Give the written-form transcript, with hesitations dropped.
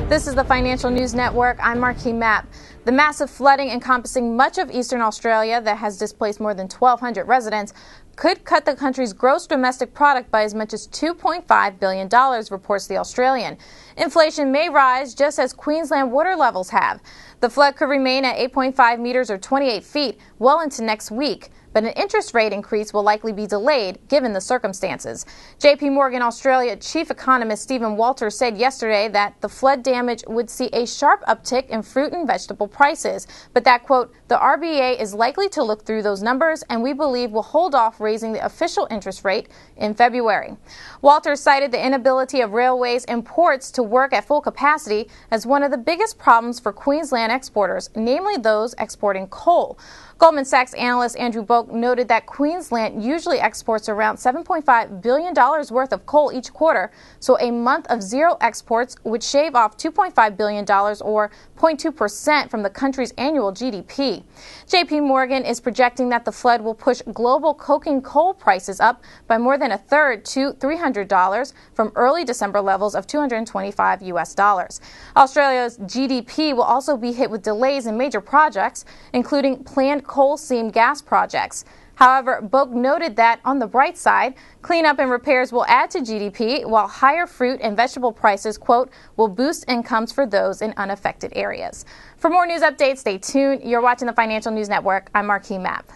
This is the Financial News Network. I'm Marquis Mapp. The massive flooding encompassing much of eastern Australia that has displaced more than 1,200 residents could cut the country's gross domestic product by as much as $2.5 billion, reports The Australian. Inflation may rise just as Queensland water levels have. The flood could remain at 8.5 meters or 28 feet well into next week, but an interest rate increase will likely be delayed given the circumstances. JPMorgan Australia chief economist Stephen Walters said yesterday that the flood damage would see a sharp uptick in fruit and vegetable prices, but that, quote, the RBA is likely to look through those numbers and we believe will hold off raising the official interest rate in February. Walters cited the inability of railways and ports to work at full capacity as one of the biggest problems for Queensland exporters, namely those exporting coal. Goldman Sachs analyst Andrew Boak noted that Queensland usually exports around $7.5 billion worth of coal each quarter, so a month of zero exports would shave off $2.5 billion or 0.2% from the country's annual GDP. JPMorgan is projecting that the flood will push global coking coal prices up by more than a third to $300 from early December levels of $225 US. Australia's GDP will also be hit with delays in major projects, including planned coal seam gas projects. However, Boak noted that on the bright side, cleanup and repairs will add to GDP, while higher fruit and vegetable prices, quote, will boost incomes for those in unaffected areas. For more news updates, stay tuned. You're watching the Financial News Network. I'm Marquis Mapp.